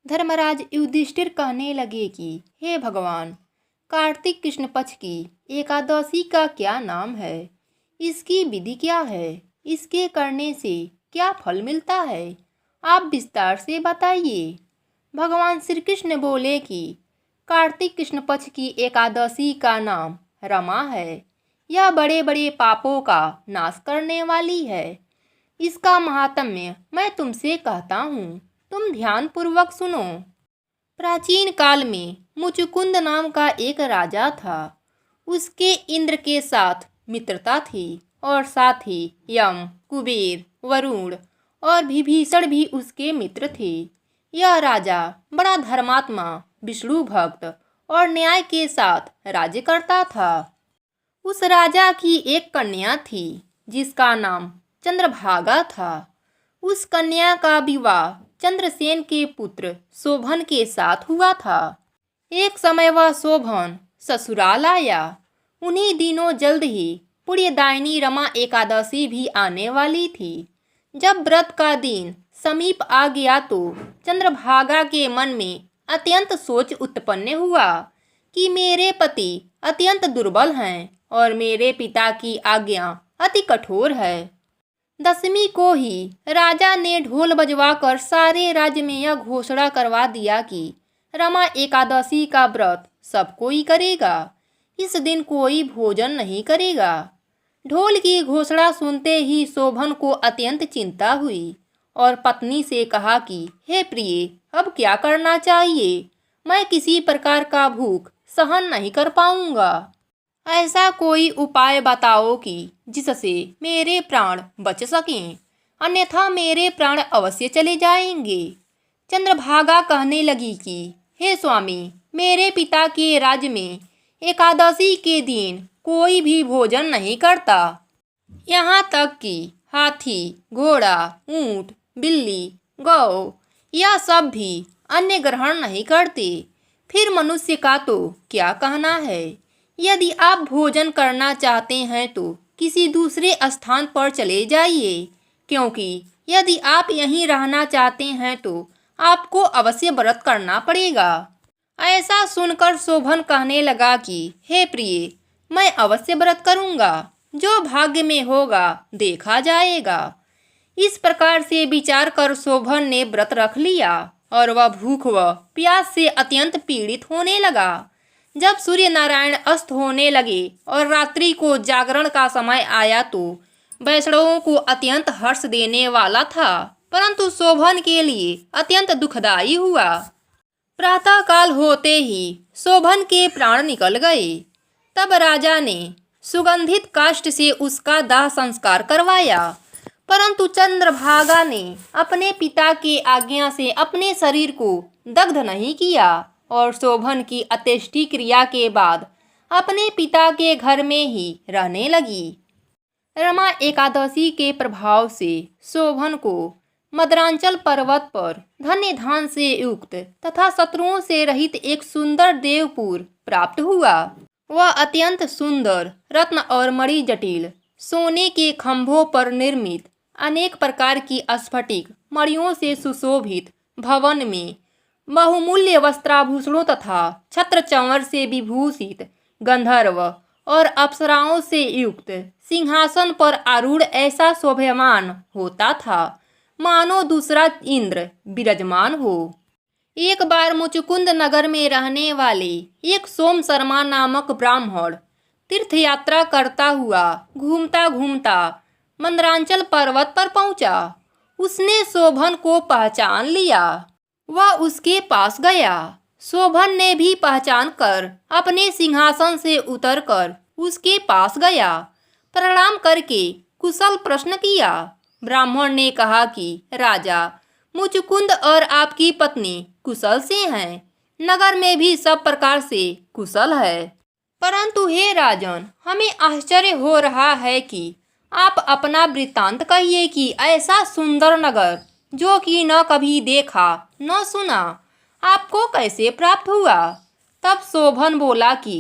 धर्मराज युधिष्ठिर कहने लगे कि हे भगवान, कार्तिक कृष्ण पक्ष की एकादशी का क्या नाम है, इसकी विधि क्या है, इसके करने से क्या फल मिलता है, आप विस्तार से बताइए। भगवान श्री कृष्ण बोले कि कार्तिक कृष्ण पक्ष की एकादशी का नाम रमा है। यह बड़े बड़े पापों का नाश करने वाली है। इसका महात्म्य मैं तुमसे कहता हूँ, तुम ध्यान पूर्वक सुनो। प्राचीन काल में मुचुकुंद नाम का एक राजा था। उसके इंद्र के साथ मित्रता थी और साथ ही यम, कुबेर, वरुण और विभीषण भी उसके मित्र थे। यह राजा बड़ा धर्मात्मा, विष्णु भक्त और न्याय के साथ राज्य करता था। उस राजा की एक कन्या थी जिसका नाम चंद्रभागा था। उस कन्या का विवाह चंद्रसेन के पुत्र शोभन के साथ हुआ था। एक समय वह शोभन ससुराल आया। उन्हीं दिनों जल्द ही पुण्यदायिनी रमा एकादशी भी आने वाली थी। जब व्रत का दिन समीप आ गया तो चंद्रभागा के मन में अत्यंत सोच उत्पन्न हुआ कि मेरे पति अत्यंत दुर्बल हैं और मेरे पिता की आज्ञा अति कठोर है। दशमी को ही राजा ने ढोल बजवाकर सारे राज्य में यह घोषणा करवा दिया कि रमा एकादशी का व्रत सब कोई करेगा। इस दिन कोई भोजन नहीं करेगा। ढोल की घोषणा सुनते ही शोभन को अत्यंत चिंता हुई और पत्नी से कहा कि हे प्रिय, अब क्या करना चाहिए? मैं किसी प्रकार का भूख सहन नहीं कर पाऊंगा। ऐसा कोई उपाय बताओ कि जिससे मेरे प्राण बच सकें, अन्यथा मेरे प्राण अवश्य चले जाएंगे। चंद्रभागा कहने लगी कि हे स्वामी, मेरे पिता के राज्य में एकादशी के दिन कोई भी भोजन नहीं करता। यहाँ तक कि हाथी, घोड़ा, ऊंट, बिल्ली, गौ यह सब भी अन्न ग्रहण नहीं करते। फिर मनुष्य का तो क्या कहना है। यदि आप भोजन करना चाहते हैं तो किसी दूसरे स्थान पर चले जाइए, क्योंकि यदि आप यहीं रहना चाहते हैं तो आपको अवश्य व्रत करना पड़ेगा। ऐसा सुनकर शोभन कहने लगा कि हे प्रिय, मैं अवश्य व्रत करूंगा। जो भाग्य में होगा देखा जाएगा। इस प्रकार से विचार कर शोभन ने व्रत रख लिया और वह भूख व प्यास से अत्यंत पीड़ित होने लगा। जब सूर्य नारायण अस्त होने लगे और रात्रि को जागरण का समय आया तो वैष्णवों को अत्यंत हर्ष देने वाला था, परंतु शोभन के लिए अत्यंत दुखदायी हुआ। प्रातः काल होते ही शोभन के प्राण निकल गए। तब राजा ने सुगंधित काष्ठ से उसका दाह संस्कार करवाया, परंतु चंद्रभागा ने अपने पिता के आज्ञा से अपने शरीर को दग्ध नहीं किया और शोभन की अंत्येष्टि क्रिया के बाद अपने पिता के घर में ही रहने लगी। रमा एकादशी के प्रभाव से शोभन को मद्रांचल पर्वत पर धन्य धान से युक्त तथा शत्रुओं से रहित एक सुंदर देवपुर प्राप्त हुआ। वह अत्यंत सुंदर रत्न और मणि जटिल सोने के खंभों पर निर्मित अनेक प्रकार की स्फटिक मणियों से सुशोभित भवन में बहुमूल्य वस्त्राभूषणों तथा छत्र चंवर से विभूषित गंधर्व और अप्सराओं से युक्त सिंहासन पर आरूढ़ ऐसा शोभमान होता था मानो दूसरा इंद्र विराजमान हो। एक बार मुचुकुंद नगर में रहने वाले एक सोम शर्मा नामक ब्राह्मण तीर्थ यात्रा करता हुआ घूमता घूमता मंदरांचल पर्वत पर पहुंचा। उसने शोभन को पहचान लिया। वह उसके पास गया। शोभन ने भी पहचान कर अपने सिंहासन से उतरकर उसके पास गया। प्रणाम करके कुशल प्रश्न किया। ब्राह्मण ने कहा कि राजा, मुचुकुंद और आपकी पत्नी कुशल से हैं। नगर में भी सब प्रकार से कुशल है, परंतु हे राजन, हमें आश्चर्य हो रहा है कि आप अपना वृत्तांत कहिए कि ऐसा सुंदर नगर जो कि न कभी देखा न सुना, आपको कैसे प्राप्त हुआ। तब शोभन बोला कि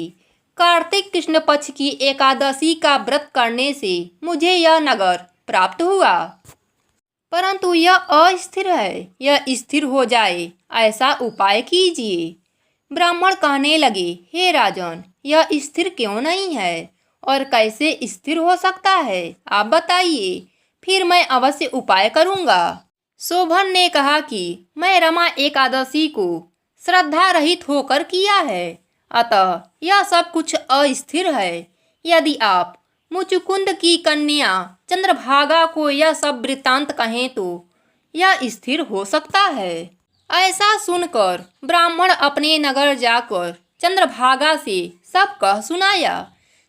कार्तिक कृष्ण पक्ष की एकादशी का व्रत करने से मुझे यह नगर प्राप्त हुआ। परंतु यह अस्थिर है, यह स्थिर हो जाए ऐसा उपाय कीजिए। ब्राह्मण कहने लगे, हे राजन, यह स्थिर क्यों नहीं है और कैसे स्थिर हो सकता है, आप बताइए, फिर मैं अवश्य उपाय करूँगा। शोभन ने कहा कि मैं रमा एकादशी को श्रद्धा रहित होकर किया है, अतः यह सब कुछ अस्थिर है। यदि आप मुचुकुंद की कन्या चंद्रभागा को यह सब वृत्तांत कहें तो यह स्थिर हो सकता है। ऐसा सुनकर ब्राह्मण अपने नगर जाकर चंद्रभागा से सब कह सुनाया।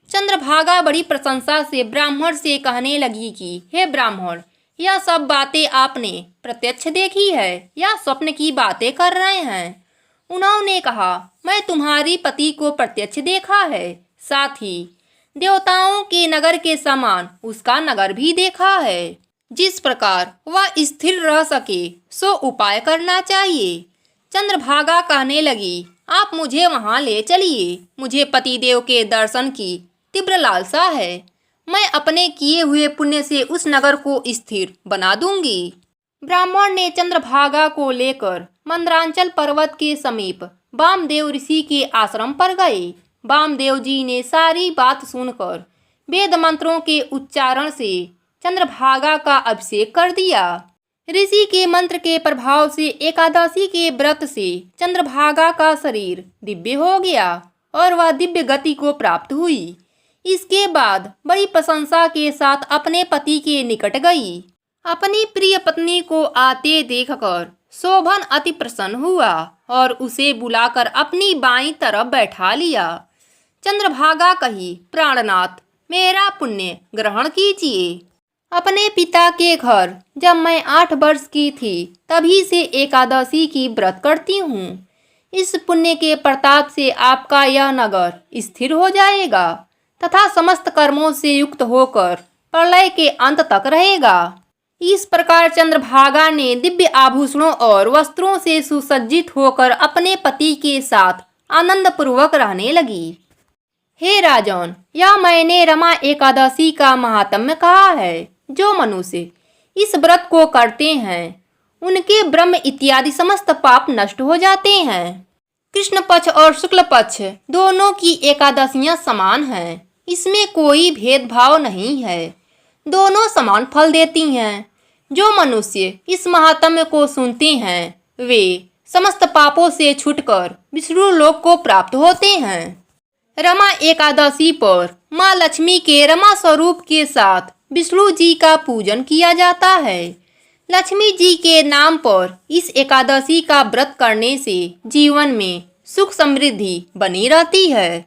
चंद्रभागा बड़ी प्रशंसा से ब्राह्मण से कहने लगी कि हे ब्राह्मण, यह सब बातें आपने प्रत्यक्ष देखी है या स्वप्न की बातें कर रहे हैं? उन्होंने कहा, मैं तुम्हारी पति को प्रत्यक्ष देखा है, साथ ही देवताओं के नगर के समान उसका नगर भी देखा है। जिस प्रकार वह स्थिर रह सके सो उपाय करना चाहिए। चंद्रभागा कहने लगी, आप मुझे वहां ले चलिए, मुझे पतिदेव के दर्शन की तीव्र लालसा है। मैं अपने किए हुए पुण्य से उस नगर को स्थिर बना दूंगी। ब्राह्मण ने चंद्रभागा को लेकर मंदरांचल पर्वत के समीप वामदेव ऋषि के आश्रम पर गए। वामदेव जी ने सारी बात सुनकर वेद मंत्रों के उच्चारण से चंद्रभागा का अभिषेक कर दिया। ऋषि के मंत्र के प्रभाव से एकादशी के व्रत से चंद्रभागा का शरीर दिव्य हो गया और वह दिव्य गति को प्राप्त हुई। इसके बाद बड़ी प्रशंसा के साथ अपने पति के निकट गई। अपनी प्रिय पत्नी को आते देखकर शोभन अति प्रसन्न हुआ और उसे बुलाकर अपनी बाईं तरफ बैठा लिया। चंद्रभागा कही, प्राणनाथ, मेरा पुण्य ग्रहण कीजिए। अपने पिता के घर जब मैं 8 वर्ष की थी तभी से एकादशी की व्रत करती हूँ। इस पुण्य के प्रताप से आपका यह नगर स्थिर हो जाएगा तथा समस्त कर्मों से युक्त होकर प्रलय के अंत तक रहेगा। इस प्रकार चंद्रभागा ने दिव्य आभूषणों और वस्त्रों से सुसज्जित होकर अपने पति के साथ आनंद पूर्वक रहने लगी। हे राजन, यह मैंने रमा एकादशी का महात्म्य कहा है। जो मनुष्य इस व्रत को करते हैं उनके ब्रह्म इत्यादि समस्त पाप नष्ट हो जाते हैं। कृष्ण पक्ष और शुक्ल पक्ष दोनों की एकादशियां समान हैं, इसमें कोई भेदभाव नहीं है, दोनों समान फल देती हैं। जो मनुष्य इस महात्म्य को सुनते हैं वे समस्त पापों से छूटकर विष्णु लोक को प्राप्त होते हैं। रमा एकादशी पर माँ लक्ष्मी के रमा स्वरूप के साथ विष्णु जी का पूजन किया जाता है। लक्ष्मी जी के नाम पर इस एकादशी का व्रत करने से जीवन में सुख समृद्धि बनी रहती है।